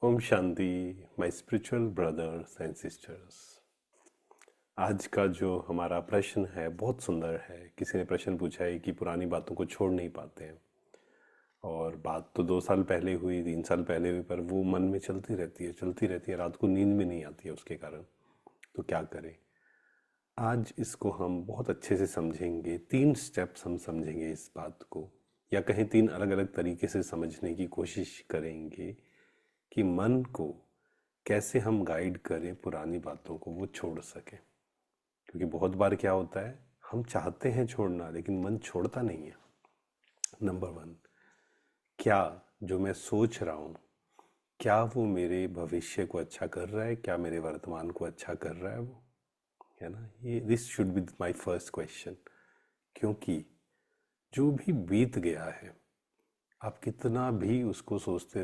Om Shanti my spiritual brothers and sisters. आज का जो हमारा प्रश्न है बहुत सुंदर है। किसी ने प्रश्न पूछा है कि पुरानी बातों को छोड़ नहीं पाते हैं, और बात तो 2 साल पहले हुई, 3 साल पहले हुई, पर वो मन में चलती रहती है, रात को नींद भी नहीं आती है उसके कारण। तो क्या करें? आज इसको हम बहुत अच्छे से समझेंगे। 3 स्टेप्स हम समझेंगे इस बात को, या कहीं 3 अलग अलग तरीके से समझने की कोशिश करेंगे कि मन को कैसे हम गाइड करें, पुरानी बातों को वो छोड़ सके। क्योंकि बहुत बार क्या होता है, हम चाहते हैं छोड़ना लेकिन मन छोड़ता नहीं है। नंबर 1, क्या जो मैं सोच रहा हूँ, क्या वो मेरे भविष्य को अच्छा कर रहा है, क्या मेरे वर्तमान को अच्छा कर रहा है वो, है ना? ये this should be my first question. क्योंकि जो भी बीत गया है, आप कितना भी उसको सोचते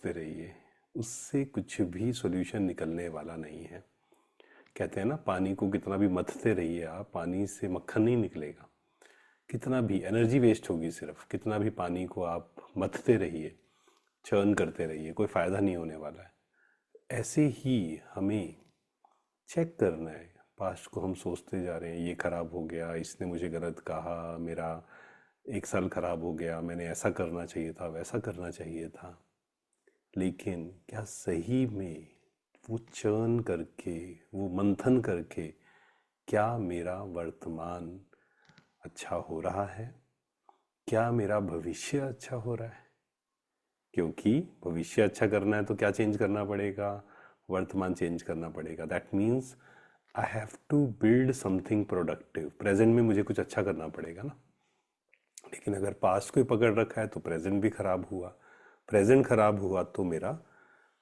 रहिए, उससे कुछ भी सॉल्यूशन निकलने वाला नहीं है। कहते हैं ना, पानी को कितना भी मथते रहिए आप, पानी से मक्खन नहीं निकलेगा। कितना भी एनर्जी वेस्ट होगी, सिर्फ कितना भी पानी को आप मथते रहिए, चर्न करते रहिए, कोई फ़ायदा नहीं होने वाला है। ऐसे ही हमें चेक करना है। पास्ट को हम सोचते जा रहे हैं, ये खराब हो गया, इसने मुझे गलत कहा, मेरा 1 साल खराब हो गया, मैंने ऐसा करना चाहिए था, वैसा करना चाहिए था। लेकिन क्या सही में वो चर्न करके, वो मंथन करके, क्या मेरा वर्तमान अच्छा हो रहा है? क्या मेरा भविष्य अच्छा हो रहा है? क्योंकि भविष्य अच्छा करना है तो क्या चेंज करना पड़ेगा? वर्तमान चेंज करना पड़ेगा। That means I have to build something productive. Present में मुझे कुछ अच्छा करना पड़ेगा ना। लेकिन अगर पास्ट को ही पकड़ रखा है तो प्रेजेंट भी खराब हुआ। प्रेजेंट खराब हुआ तो मेरा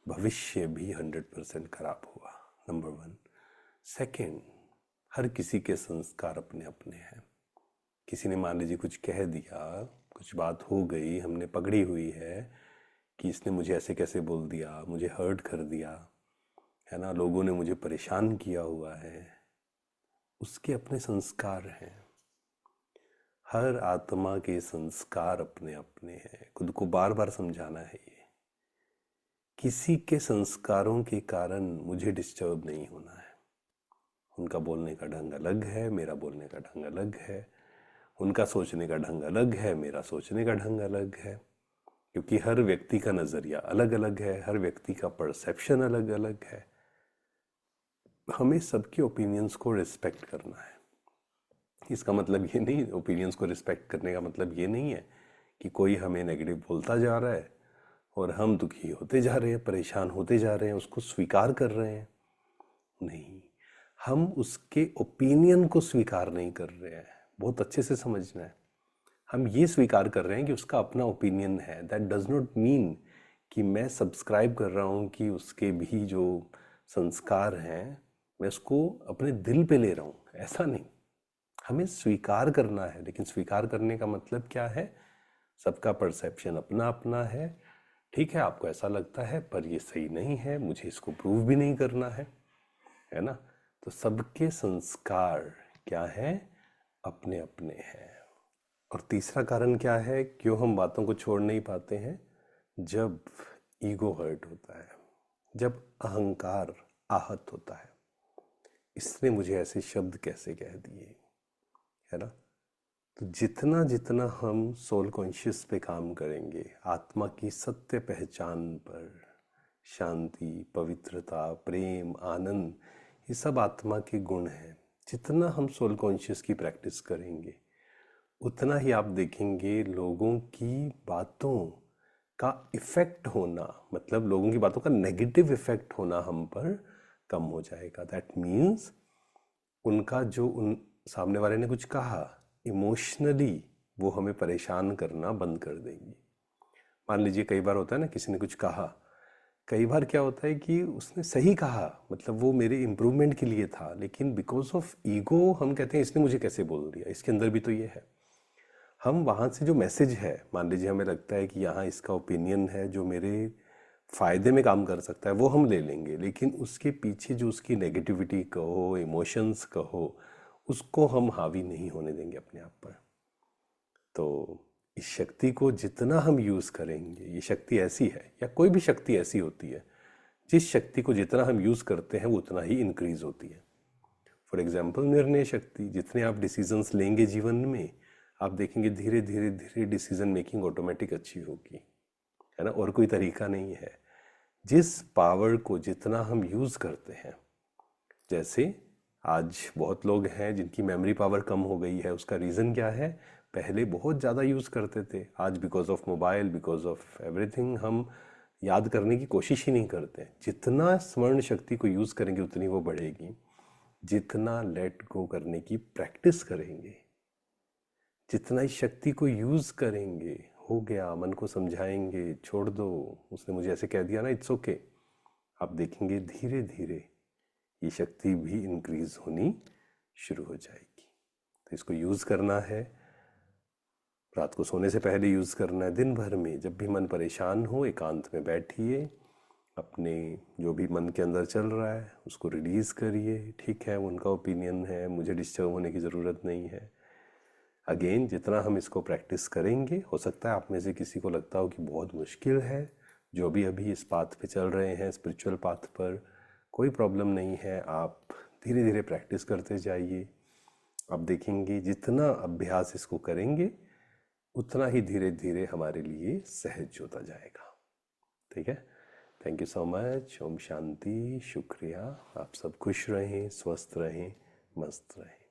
भविष्य भी 100% खराब हुआ। नंबर 1। सेकेंड, हर किसी के संस्कार अपने अपने हैं। किसी ने मान लीजिए कुछ कह दिया, कुछ बात हो गई, हमने पकड़ी हुई है कि इसने मुझे ऐसे कैसे बोल दिया, मुझे हर्ट कर दिया, है ना, लोगों ने मुझे परेशान किया हुआ है। उसके अपने संस्कार हैं। हर आत्मा के संस्कार अपने अपने हैं। खुद को बार बार समझाना है ये। किसी के संस्कारों के कारण मुझे डिस्टर्ब नहीं होना है। उनका बोलने का ढंग अलग है, मेरा बोलने का ढंग अलग है। उनका सोचने का ढंग अलग है, मेरा सोचने का ढंग अलग है। क्योंकि हर व्यक्ति का नज़रिया अलग अलग है, हर व्यक्ति का परसेप्शन अलग अलग है। हमें सबके ओपिनियंस को रिस्पेक्ट करना है। इसका मतलब ये नहीं, ओपिनियंस को रिस्पेक्ट करने का मतलब ये नहीं है कि कोई हमें नेगेटिव बोलता जा रहा है और हम दुखी होते जा रहे हैं, परेशान होते जा रहे हैं, उसको स्वीकार कर रहे हैं। नहीं, हम उसके ओपिनियन को स्वीकार नहीं कर रहे हैं। बहुत अच्छे से समझना है। हम ये स्वीकार कर रहे हैं कि उसका अपना ओपिनियन है। दैट डज नॉट मीन कि मैं सब्सक्राइब कर रहा हूँ कि उसके भी जो संस्कार हैं मैं उसको अपने दिल पे ले रहा हूँ। ऐसा नहीं, हमें स्वीकार करना है। लेकिन स्वीकार करने का मतलब क्या है? सबका परसेप्शन अपना अपना है। ठीक है, आपको ऐसा लगता है पर ये सही नहीं है, मुझे इसको प्रूव भी नहीं करना है ना? तो सबके संस्कार क्या है? अपने अपने हैं। और तीसरा कारण क्या है क्यों हम बातों को छोड़ नहीं पाते हैं? जब ईगो हर्ट होता है, जब अहंकार आहत होता है। इसने मुझे ऐसे शब्द कैसे कह दिए, है ना? तो जितना जितना हम सोल कॉन्शियस पे काम करेंगे, आत्मा की सत्य पहचान पर, शांति, पवित्रता, प्रेम, आनंद, ये सब आत्मा के गुण हैं। जितना हम सोल कॉन्शियस की प्रैक्टिस करेंगे उतना ही आप देखेंगे लोगों की बातों का इफ़ेक्ट होना, मतलब लोगों की बातों का नेगेटिव इफ़ेक्ट होना हम पर कम हो जाएगा। दैट मीन्स उनका जो उन सामने वाले ने कुछ कहा, इमोशनली वो हमें परेशान करना बंद कर देंगी। मान लीजिए कई बार होता है ना, किसी ने कुछ कहा, कई बार क्या होता है कि उसने सही कहा, मतलब वो मेरे इम्प्रूवमेंट के लिए था, लेकिन बिकॉज ऑफ ईगो हम कहते हैं इसने मुझे कैसे बोल दिया, इसके अंदर भी तो ये है। हम वहाँ से जो मैसेज है, मान लीजिए हमें लगता है कि यहाँ इसका ओपिनियन है जो मेरे फ़ायदे में काम कर सकता है, वो हम ले लेंगे। लेकिन उसके पीछे जो उसकी नेगेटिविटी कहो, इमोशंस कहो, उसको हम हावी नहीं होने देंगे अपने आप पर। तो इस शक्ति को जितना हम यूज़ करेंगे, ये शक्ति ऐसी है या कोई भी शक्ति ऐसी होती है, जिस शक्ति को जितना हम यूज़ करते हैं वो उतना ही इंक्रीज होती है। फॉर एग्जाम्पल निर्णय शक्ति, जितने आप डिसीजंस लेंगे जीवन में, आप देखेंगे धीरे धीरे धीरे डिसीजन मेकिंग ऑटोमेटिक अच्छी होगी, है ना। और कोई तरीका नहीं है। जिस पावर को जितना हम यूज़ करते हैं, जैसे आज बहुत लोग हैं जिनकी मेमोरी पावर कम हो गई है, उसका रीज़न क्या है? पहले बहुत ज़्यादा यूज़ करते थे, आज because of mobile, because of everything हम याद करने की कोशिश ही नहीं करते। जितना स्मरण शक्ति को यूज़ करेंगे उतनी वो बढ़ेगी। जितना लेट गो करने की प्रैक्टिस करेंगे, जितना इस शक्ति को यूज़ करेंगे, हो गया, मन को समझाएंगे, छोड़ दो, उसने मुझे ऐसे कह दिया ना, इट्स ओके, आप देखेंगे धीरे धीरे ये शक्ति भी इंक्रीज होनी शुरू हो जाएगी। तो इसको यूज़ करना है, रात को सोने से पहले यूज़ करना है, दिन भर में जब भी मन परेशान हो एकांत में बैठिए, अपने जो भी मन के अंदर चल रहा है उसको रिलीज़ करिए। ठीक है, उनका ओपिनियन है, मुझे डिस्टर्ब होने की ज़रूरत नहीं है। अगेन, जितना हम इसको प्रैक्टिस करेंगे, हो सकता है आप में से किसी को लगता हो कि बहुत मुश्किल है, जो भी अभी इस पाथ पे चल रहे हैं, स्पिरिचुअल पाथ पर, कोई प्रॉब्लम नहीं है, आप धीरे धीरे प्रैक्टिस करते जाइए। आप देखेंगे जितना अभ्यास इसको करेंगे उतना ही धीरे धीरे हमारे लिए सहज होता जाएगा। ठीक है, thank you so much. Om Shanti, शुक्रिया। आप सब खुश रहें, स्वस्थ रहें, मस्त रहें।